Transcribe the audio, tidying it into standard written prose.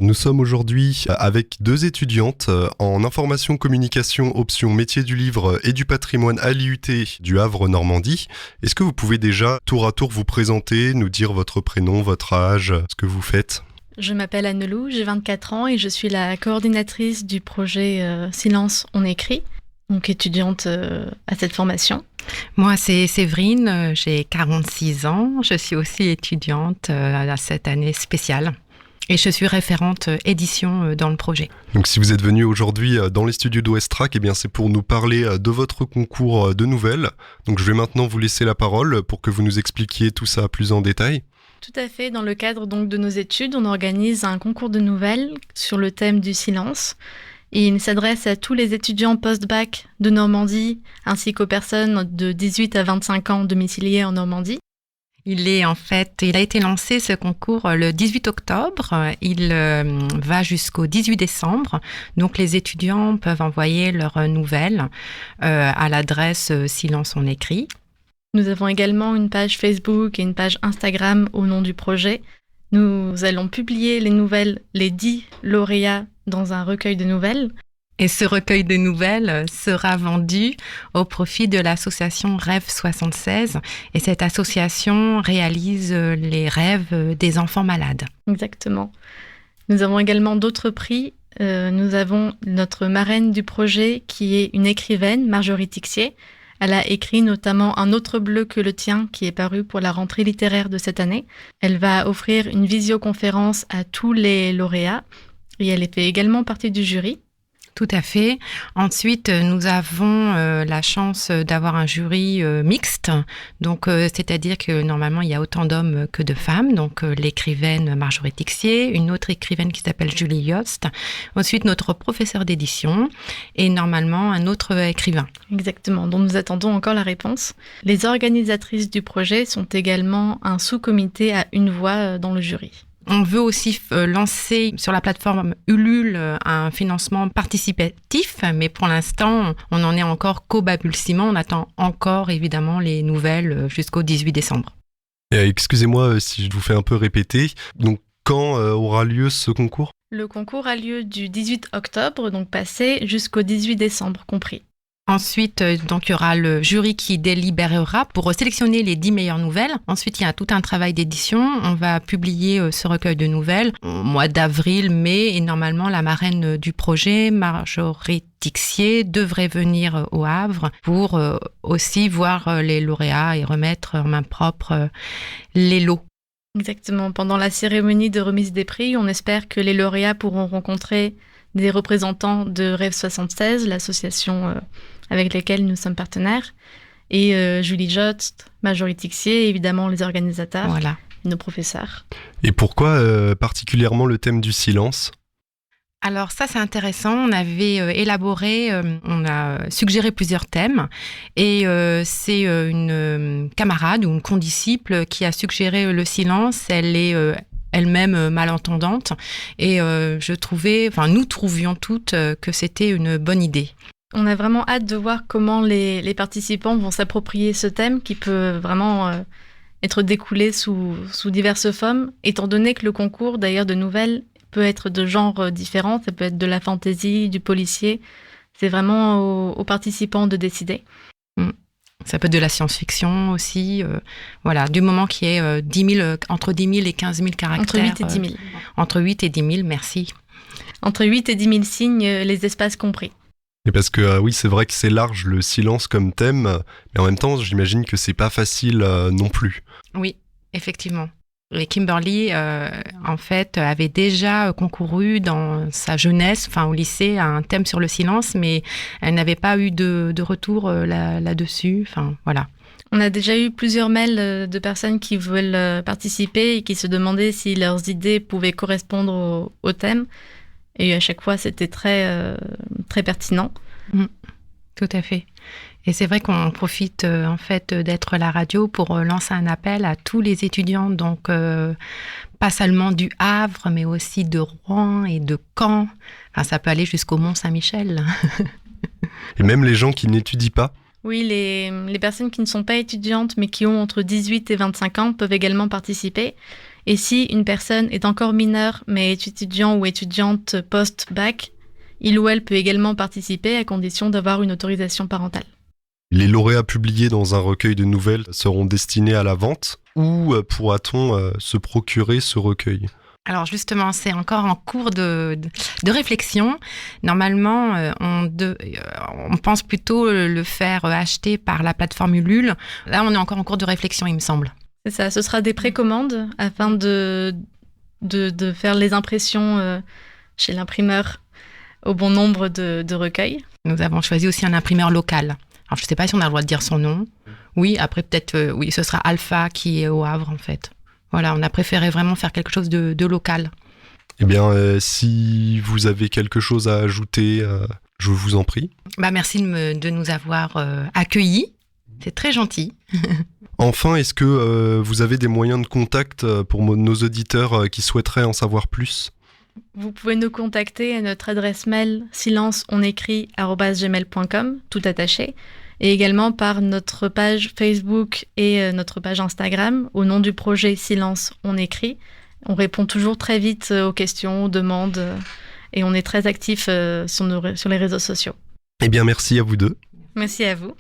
Nous sommes aujourd'hui avec deux étudiantes en information communication option métier du livre et du patrimoine à l'IUT du Havre Normandie. Est-ce que vous pouvez déjà tour à tour vous présenter, nous dire votre prénom, votre âge, ce que vous faites ? Je m'appelle Annelou, j'ai 24 ans et je suis la coordinatrice du projet Silence, on écrit, donc étudiante à cette formation. Moi, c'est Séverine, j'ai 46 ans, je suis aussi étudiante à cette année spéciale. Et je suis référente édition dans le projet. Donc si vous êtes venu aujourd'hui dans les studios d'Ouest-Track, eh bien c'est pour nous parler de votre concours de nouvelles. Donc je vais maintenant vous laisser la parole pour que vous nous expliquiez tout ça plus en détail. Tout à fait, dans le cadre donc de nos études, on organise un concours de nouvelles sur le thème du silence. Et il s'adresse à tous les étudiants post-bac de Normandie, ainsi qu'aux personnes de 18 à 25 ans domiciliées en Normandie. Il a été lancé ce concours le 18 octobre. Il va jusqu'au 18 décembre. Donc les étudiants peuvent envoyer leurs nouvelles à l'adresse Silence on écrit. Nous avons également une page Facebook et une page Instagram au nom du projet. Nous allons publier les nouvelles, les 10 lauréats dans un recueil de nouvelles. Et ce recueil de nouvelles sera vendu au profit de l'association Rêve 76. Et cette association réalise les rêves des enfants malades. Exactement. Nous avons également d'autres prix. Nous avons notre marraine du projet qui est une écrivaine, Marjorie Tixier. Elle a écrit notamment Un autre bleu que le tien qui est paru pour la rentrée littéraire de cette année. Elle va offrir une visioconférence à tous les lauréats et elle fait également partie du jury. Tout à fait. Ensuite, nous avons la chance d'avoir un jury mixte. Donc, c'est-à-dire que normalement, il y a autant d'hommes que de femmes. Donc, l'écrivaine Marjorie Tixier, une autre écrivaine qui s'appelle Julie Yost. Ensuite, notre professeur d'édition et normalement un autre écrivain. Exactement, dont nous attendons encore la réponse. Les organisatrices du projet sont également un sous-comité à une voix dans le jury. On veut aussi lancer sur la plateforme Ulule un financement participatif, mais pour l'instant, on en est encore qu'au balbutiement. On attend encore évidemment les nouvelles jusqu'au 18 décembre. Excusez-moi si je vous fais un peu répéter. Donc quand aura lieu ce concours ? Le concours a lieu du 18 octobre, donc passé, jusqu'au 18 décembre compris. Ensuite, donc, il y aura le jury qui délibérera pour sélectionner les 10 meilleures nouvelles. Ensuite, il y a tout un travail d'édition. On va publier ce recueil de nouvelles au mois d'avril, mai. Et normalement, la marraine du projet, Marjorie Tixier, devrait venir au Havre pour aussi voir les lauréats et remettre en main propre les lots. Exactement. Pendant la cérémonie de remise des prix, on espère que les lauréats pourront rencontrer des représentants de Rêve 76, l'association avec laquelle nous sommes partenaires, et Julie Jost, Marjorie Tixier, et évidemment les organisateurs, voilà. Et nos professeurs. Et pourquoi particulièrement le thème du silence ? Alors ça, c'est intéressant. On avait on a suggéré plusieurs thèmes et c'est une camarade ou une condisciple qui a suggéré le silence. Elle est elle-même malentendante et nous trouvions toutes que c'était une bonne idée. On a vraiment hâte de voir comment les participants vont s'approprier ce thème qui peut vraiment être découlé sous diverses formes, étant donné que le concours d'ailleurs de nouvelles peut être de genres différents, ça peut être de la fantaisie, du policier, c'est vraiment aux participants de décider. Ça peut être de la science-fiction aussi, du moment qu'il y ait entre 10 000 et 15 000 caractères. Entre 8 et 10 000. Entre 8 et 10 000, merci. Entre 8 et 10 000 signes, les espaces compris. Et parce que oui, c'est vrai que c'est large le silence comme thème, mais en même temps, j'imagine que c'est pas facile non plus. Oui, effectivement. Et Kimberly, avait déjà concouru dans sa jeunesse, au lycée, à un thème sur le silence, mais elle n'avait pas eu de retour là-dessus. Voilà. On a déjà eu plusieurs mails de personnes qui veulent participer et qui se demandaient si leurs idées pouvaient correspondre au thème. Et à chaque fois, c'était très, très pertinent. Tout à fait. Et c'est vrai qu'on profite d'être la radio pour lancer un appel à tous les étudiants, donc pas seulement du Havre, mais aussi de Rouen et de Caen. Ça peut aller jusqu'au Mont-Saint-Michel. Et même les gens qui n'étudient pas ? Oui, les personnes qui ne sont pas étudiantes, mais qui ont entre 18 et 25 ans peuvent également participer. Et si une personne est encore mineure, mais est étudiant ou étudiante post-bac, il ou elle peut également participer à condition d'avoir une autorisation parentale. Les lauréats publiés dans un recueil de nouvelles seront destinés à la vente ou pourra-t-on se procurer ce recueil ? Alors justement, c'est encore en cours de réflexion. Normalement, on pense plutôt le faire acheter par la plateforme Ulule. Là, on est encore en cours de réflexion, il me semble. C'est ça, ce sera des précommandes afin de faire les impressions chez l'imprimeur au bon nombre de recueils. Nous avons choisi aussi un imprimeur local. Alors, je ne sais pas si on a le droit de dire son nom. Oui, après peut-être, oui, ce sera Alpha qui est au Havre en fait. Voilà, on a préféré vraiment faire quelque chose de local. Eh bien, si vous avez quelque chose à ajouter, je vous en prie. Merci de nous avoir accueillis. C'est très gentil. Enfin, est-ce que vous avez des moyens de contact pour nos auditeurs qui souhaiteraient en savoir plus ? Vous pouvez nous contacter à notre adresse mail silenceonécrit@gmail.com, tout attaché, et également par notre page Facebook et notre page Instagram au nom du projet Silence on écrit. On répond toujours très vite aux questions, aux demandes, et on est très actifs sur les réseaux sociaux. Eh bien, merci à vous deux. Merci à vous.